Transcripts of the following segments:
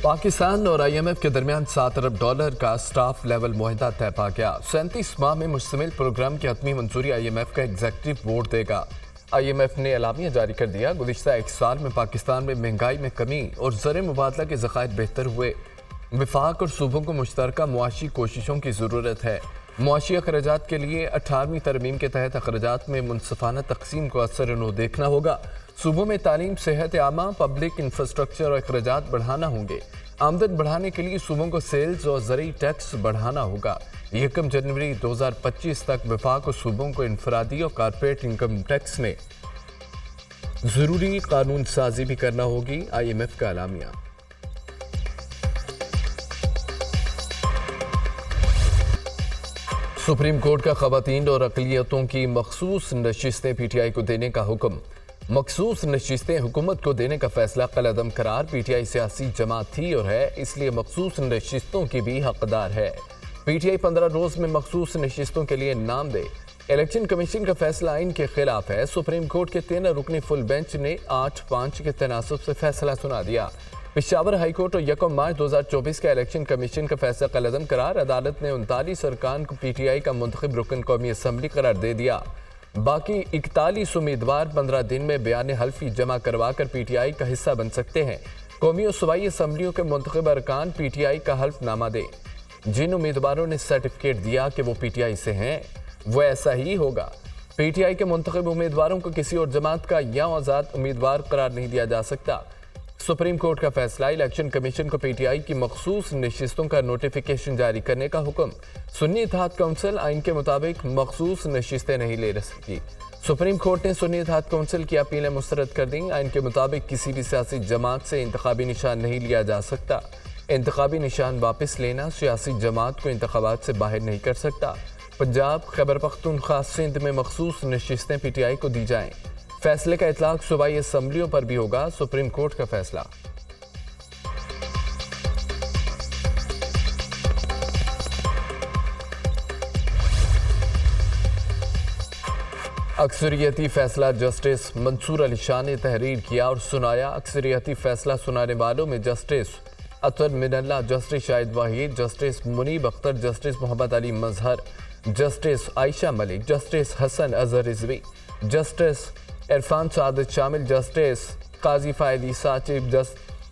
पाकिस्तान और IMF के दरमियान $7 अरब का स्टाफ लेवल मुआहदा तय पा गया। 37 माह में मुश्तमिल प्रोग्राम की हतमी मंजूरी IMF का एग्जीक्यूटिव बोर्ड देगा। IMF ने एलामिया जारी कर दिया। गुज़िश्ता एक साल में पाकिस्तान में महंगाई में कमी और ज़र मुबादला के ज़खायर बेहतर हुए। विफाक और सूबों को मुश्तरका मुआशी कोशिशों की ज़रूरत है। मुआशी अखराजात के लिए 18वीं तरमीम के तहत अखराजात में मुनसफाना तकसीम को असर नो देखना होगा। सूबों में तालीम, सेहत आमा, पब्लिक इंफ्रास्ट्रक्चर और अखराजात बढ़ाना होंगे। आमदन बढ़ाने के लिए सूबों को सेल्स और ज़रूरी टैक्स बढ़ाना होगा। 1 जनवरी 2025 तक विफाक और सूबों को इनफरादी और कारपोरेट इनकम टैक्स में ज़रूरी कानून साजी भी करना होगी। IMF का एलामिया। सुप्रीम कोर्ट का खवातीन और अक़लियतों की मखसूस नशिस्तें PTI को देने का हुक्म। मखसूस नशिस्तें हुकूमत को देने का फैसला कलअदम करार। PTI सियासी जमात थी और है, इसलिए मखसूस नशिस्तों की भी हकदार है। PTI 15 रोज में मखसूस नशिस्तों के लिए नाम दे। इलेक्शन कमीशन का फैसला आइन के खिलाफ है। सुप्रीम कोर्ट के 13 रुकनी फुल बेंच ने 8-5 के तनासब से फैसला सुना दिया। पेशावर हाई कोर्ट और 1 मार्च 2024 का इलेक्शन कमीशन का फैसला कलअदम करार। अदालत ने 39 अरकान को PTI का मुंतखब रुकन कौमी असम्बली करार दे दिया। बाकी 41 उम्मीदवार 15 दिन में बयान हल्फी जमा करवा कर PTI का हिस्सा बन सकते हैं। कौमी और सूबाई असम्बलियों के मुंतखब अरकान PTI का हल्फनामा दे। जिन उम्मीदवारों ने सर्टिफिकेट दिया कि वो PTI से हैं, वो ऐसा ही होगा। PTI के मुंतखब उम्मीदवारों को किसी और जमात का या आज़ाद उम्मीदवार करार नहीं दिया जा सकता। सुप्रीम कोर्ट का फैसला। इलेक्शन कमीशन को PTI की मखसूस नशिस्तों का नोटिफिकेशन जारी करने का हुक्म। सुन्नी इत्तेहाद काउंसिल आइन के मुताबिक मखसूस नशिस्तें नहीं ले सकी। सुप्रीम कोर्ट ने सुन्नी इत्तेहाद काउंसिल की अपीलें मुस्तरद कर दी। आइन के मुताबिक किसी भी सियासी जमात से इंतखाबी निशान नहीं लिया जा सकता। इंतखाबी निशान वापस लेना सियासी जमात को इंतखाबात से बाहर नहीं कर सकता। पंजाब, खैबर पख्तूनख्वा, सिंध में मखसूस नशिस्तें PTI को दी जाएं। फैसले का इतलाक सूबाई असम्बलियों पर भी होगा। सुप्रीम कोर्ट का फैसला। अक्सरियती फैसला जस्टिस मंसूर अली शाह ने तहरीर किया और सुनाया। अक्सरियती फैसला सुनाने वालों में justice Athar Minallah, justice Shahid Waheed, justice Munib Akhtar, justice Mohammad Ali Mazhar, justice Ayesha Malik, justice Hassan Azhar Rizvi, justice Irfan Saadat शामिल, justice Qazi Faez Isa, chief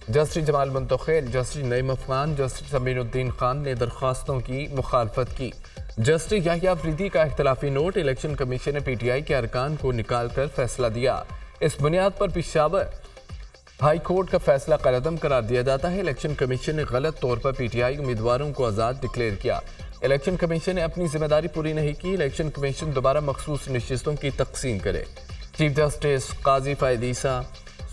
justice Jamal Mandokhail, justice Naeem Afghan, justice Aminuddin Khan ने दरख्वास्तों की मुखालफत की। जस्टिस याहिया अफरीदी का इख्तलाफी नोट। इलेक्शन कमीशन ने PTI के अरकान को निकाल कर फैसला दिया। इस बुनियाद पर पेशावर हाई कोर्ट का फैसला कलअदम करार दिया जाता है। इलेक्शन कमीशन ने गलत तौर पर PTI उम्मीदवारों को आज़ाद डिक्लेयर किया। इलेक्शन कमीशन ने अपनी जिम्मेदारी पूरी नहीं की। इलेक्शन कमीशन दोबारा मखसूस नशिस्तों की तकसीम करे। चीफ जस्टिस काजी फायद ईसा,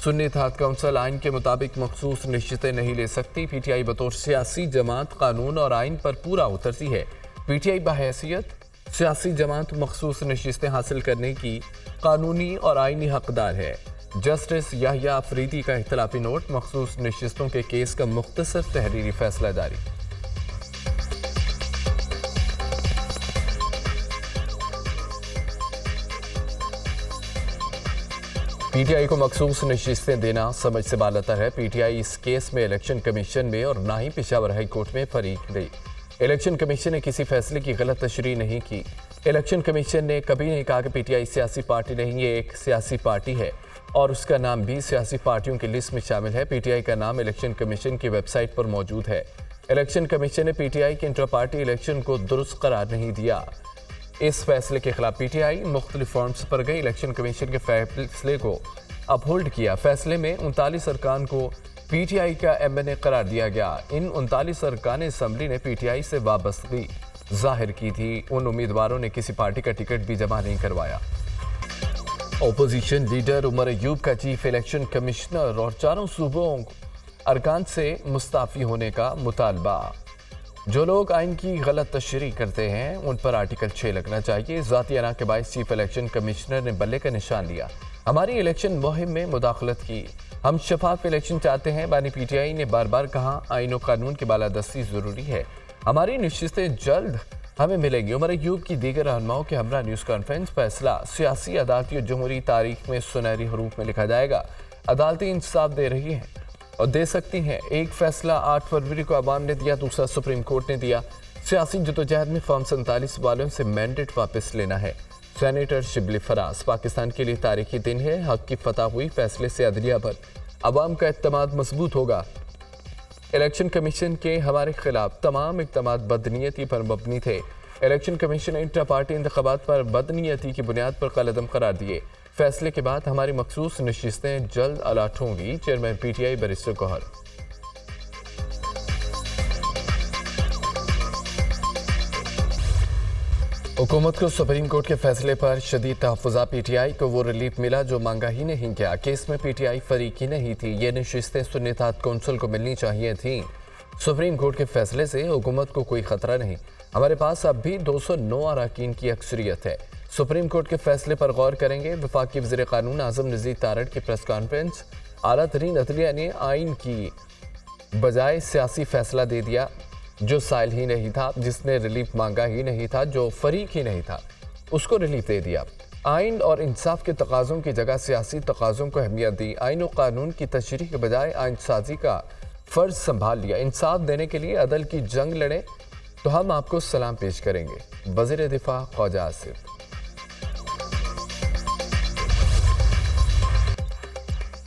सुन्नी इत्तेहाद काउंसिल आइन के मुताबिक मखसूस नशिस्तें नहीं ले सकती। PTI बतौर सियासी जमात कानून और आइन पर पूरा उतरती है। PTI बहैसियत सियासी जमात मखसूस नशिस्तें हासिल करने की कानूनी और आइनी हकदार है। जस्टिस याहिया अफरीदी का इख्तलाफी नोट। मखसूस नशिस्तों के केस का मुख्तसर तहरीरी फैसला जारी। PTI को मखसूस नशिस्तें देना समझ से बालतर है। PTI इस केस में इलेक्शन कमीशन में और ना ही पेशावर हाई कोर्ट में फरीक गई। इलेक्शन कमीशन ने किसी फैसले की गलत तशरीह नहीं की। इलेक्शन कमीशन ने कभी नहीं कहा कि PTI सियासी पार्टी नहीं, ये एक सियासी पार्टी है और उसका नाम भी सियासी पार्टियों की लिस्ट में शामिल है। PTI का नाम इलेक्शन कमीशन की वेबसाइट पर मौजूद है। इलेक्शन कमीशन ने PTI के इंटर पार्टी इलेक्शन को दुरुस्त करार नहीं दिया। इस फैसले के खिलाफ PTI मुख्तलिफ फॉर्म्स पर गई। इलेक्शन कमीशन के फैसले को अपहोल्ड किया। फैसले में 39 अरकान को PTI का MNA करार दिया गया। इन 39 अरकान असम्बली ने PTI से वाबस्तगी जाहिर की थी। उन उम्मीदवारों ने किसी पार्टी का टिकट भी जमा नहीं करवाया। ओपोजिशन लीडर उमर अयूब का चीफ इलेक्शन कमिश्नर और 4 सूबों अरकान से मुस्ताफ़ी होने का मुतालबा। जो लोग आइन की गलत तशरीह करते हैं उन पर आर्टिकल 6 लगना चाहिए। ज़ाती अना के बायस चीफ इलेक्शन कमिश्नर ने बल्ले का निशान लिया। हमारी इलेक्शन मुहिम में मुदाखलत की। हम शफाफ इलेक्शन चाहते हैं। बानी PTI ने बार बार कहा आइन और कानून की बालादस्ती ज़रूरी है। हमारी नशिस्तें जल्द हमें मिलेंगी। उमर अयूब की दीगर रहनुमाओं के हमरा न्यूज़ कॉन्फ्रेंस। फैसला सियासी, अदालती और जमहूरी तारीख में सुनहरी हरूफ में लिखा जाएगा। अदालतें इंसाफ दे रही हैं और दे सकती हैं। एक फैसला 8 फरवरी को अवाम ने दिया, दूसरा सुप्रीम कोर्ट ने दिया। सियासी जदोजहद में फॉर्म 47 वालों से मैंडेट वापस लेना है। सेनेटर शिबली फराज, पाकिस्तान के लिए तारीखी दिन है। हक की फतह हुई, फैसले से अदलिया पर अवाम का एतमाद मजबूत होगा। इलेक्शन कमीशन के हमारे खिलाफ तमाम इक़दामात बदनीयती पर मबनी थे। इलेक्शन कमीशन ने इंट्रा पार्टी इंतखाबात पर बदनीयती की बुनियाद पर कलअदम करार दिए। फैसले के बाद हमारी मखसूस नशिस्तें जल्द अलाट होंगी। Chairman PTI barrister Gohar. हुकूमत को सुप्रीम कोर्ट के फैसले पर शदीद तहफ़्फ़ुज़ा। PTI को वो रिलीफ मिला जो मांगा ही नहीं गया। केस में PTI फरीक ही नहीं थी। ये नशिस्तें सुन्नी इत्तेहाद कौंसिल को मिलनी चाहिए थीं। सुप्रीम कोर्ट के फैसले से हुकूमत को कोई खतरा नहीं। हमारे पास अब भी 209 अरकान की अक्सरियत है। सुप्रीम कोर्ट के फैसले पर गौर करेंगे। वफाकी वज़ीर क़ानून आज़म नज़ीर तारड़ की प्रेस कॉन्फ्रेंस। आला तरीन अदलिया ने आइन की बजाय सियासी फैसला दे दिया। जो साइल ही नहीं था, जिसने रिलीफ मांगा ही नहीं था, जो फरीक ही नहीं था, उसको रिलीफ दे दिया। आइन और इंसाफ के तकाज़ों की जगह सियासी तकाज़ों को अहमियत दी। आइन और कानून की तशरीह के बजाय आइन साजी का फ़र्ज संभाल लिया। इंसाफ देने के लिए अदल की जंग लड़े तो हम आपको सलाम पेश करेंगे। वज़ीर दिफा ख्वाजा आसिफ।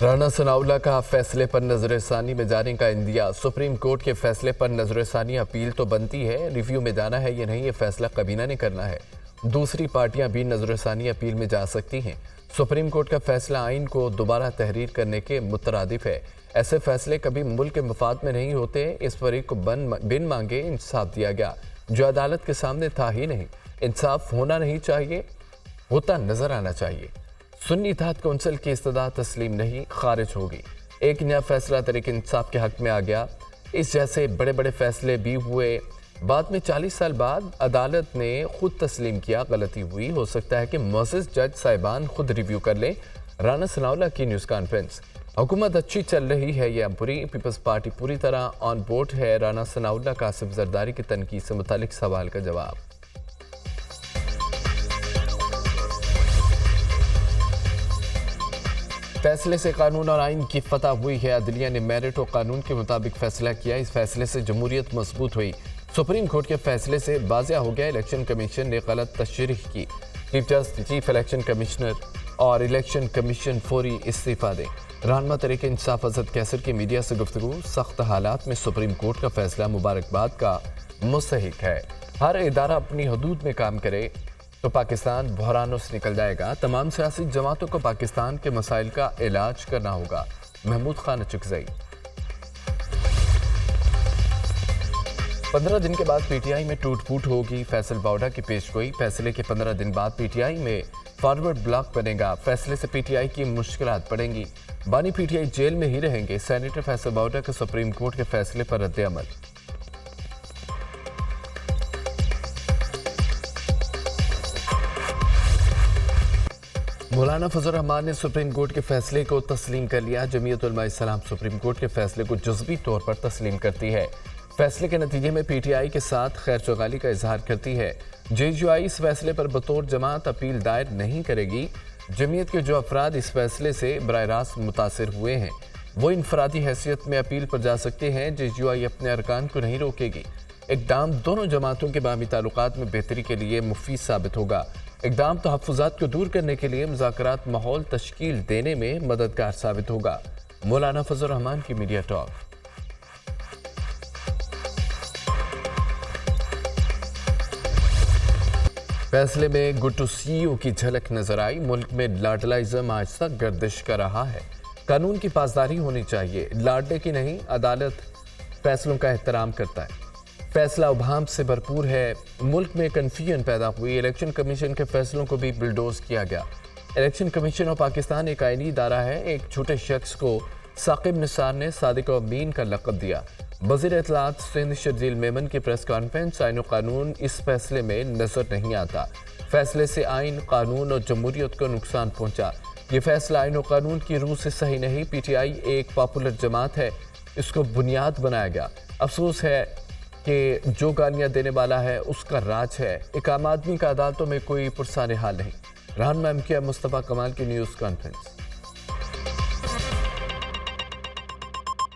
राना सनाउल्लाह का फैसले पर नजरसानी में जाने का इंदिया। सुप्रीम कोर्ट के फैसले पर नजरसानी अपील तो बनती है, रिव्यू में जाना है ये नहीं, ये फैसला कबीना ने करना है। दूसरी पार्टियां भी नजरसानी अपील में जा सकती हैं। सुप्रीम कोर्ट का फैसला आइन को दोबारा तहरीर करने के मुतरादिफ है। ऐसे फैसले कभी मुल्क के मफाद में नहीं होते। इस फरीक को बिन मांगे इंसाफ दिया गया जो अदालत के सामने था ही नहीं। इंसाफ होना नहीं चाहिए, होता नजर आना चाहिए। सुन्नी इत्तेहाद कौंसिल की इस्तदा तस्लीम नहीं, खारिज होगी। एक नया फैसला तरीके इंसाफ के हक में आ गया। इस जैसे बड़े बड़े फैसले भी हुए, बाद में 40 साल बाद अदालत ने खुद तस्लीम किया गलती हुई। हो सकता है कि मुअज़्ज़ज़ जज साहिबान खुद रिव्यू कर लें। राना सनाउल्लाह की न्यूज़ कॉन्फ्रेंस। हुकूमत अच्छी चल रही है या बुरी? पीपल्स पार्टी पूरी तरह ऑन बोर्ड है। राना सनाउल्लाह का आसिफ जरदारी की तनकीद से मुतालिक सवाल का जवाब। फैसले से कानून और आइन की फतह हुई है। अदलिया ने मेरिट और कानून के मुताबिक फैसला किया। इस फैसले से जमहूरियत मजबूत हुई। सुप्रीम कोर्ट के फैसले से वाज़ेह हो गया इलेक्शन कमीशन ने गलत तशरीह की। चीफ इलेक्शन कमिश्नर और इलेक्शन कमीशन फौरी इस्तीफा दें। रहनुमा तरीके इंसाफ असद कैसर की मीडिया से गुफ्तगू। सख्त हालात में सुप्रीम कोर्ट का फैसला मुबारकबाद का मुस्तहिक है। हर इदारा अपनी हदूद में काम करे तो पाकिस्तान बहरानों से निकल जाएगा। तमाम सियासी जमातों को पाकिस्तान के मसाइल का इलाज करना होगा। महमूद खान चुकजई। 15 दिन के बाद PTI में टूट फूट होगी। फैसल बावड़ा की पेशगोई। फैसले के 15 दिन बाद PTI में फॉरवर्ड ब्लॉक बनेगा। फैसले से PTI की मुश्किलात पड़ेंगी। बानी PTI जेल में ही रहेंगे। सेनेटर फैसल बावड़ा के सुप्रीम कोर्ट के फैसले पर रद्द अमल। मौलाना फजल रहमान ने सुप्रीम कोर्ट के फैसले को तस्लीम कर लिया। जमीयत उलमा इस्लाम सुप्रीम कोर्ट के फैसले को जुज़वी तौर पर तस्लीम करती है। फैसले के नतीजे में PTI के साथ खैर चौगाली का इजहार करती है। JUI इस फैसले पर बतौर जमात अपील दायर नहीं करेगी। जमीयत के जो अफराद इस फैसले से बराह रास्त मुतासिर हुए हैं वो इनफरादी हैसियत में अपील पर जा सकते हैं। JUI अपने अरकान को नहीं रोकेगी। इक़दाम दोनों जमातों के बामी ताल्लुकात में बेहतरी के लिए मुफीद साबित होगा। इक़दाम तहफ़्फ़ुज़ात को दूर करने के लिए मुज़ाकरात माहौल तश्कील देने में मददगार साबित होगा। मौलाना फजल रहमान की मीडिया टॉक। फैसले में गुड टू सी यू की झलक नजर आई। मुल्क में लाडलाइज़म आज तक गर्दिश कर रहा है। कानून की पासदारी होनी चाहिए, लाडले की नहीं। अदालत फैसलों का एहतराम करता है। फैसला उभाम से भरपूर है। मुल्क में कन्फ्यूजन पैदा हुई। इलेक्शन कमीशन के फैसलों को भी बुलडोज किया गया। इलेक्शन कमीशन ऑफ पाकिस्तान एक आईनी इदारा है। एक छोटे शख्स को साकिब निसार ने सादिक और अमीन का लक़ब दिया। वज़ीर इत्तलाआत सिंध शर्जील मेमन की प्रेस कॉन्फ्रेंस। आइन और कानून इस फैसले में नजर नहीं आता। फैसले से आइन, कानून और जमहूरियत को नुकसान पहुंचा। ये फैसला आइन और कानून की रूह से सही नहीं। PTI एक पॉपुलर जमात है, इसको बुनियाद बनाया गया। अफसोस है कि जो गालियां देने वाला है उसका राज है। एक आम आदमी का अदालतों में कोई पुरसाने हाल नहीं। रहनुमा MKM मुस्तफ़ा कमाल की न्यूज़ कॉन्फ्रेंस।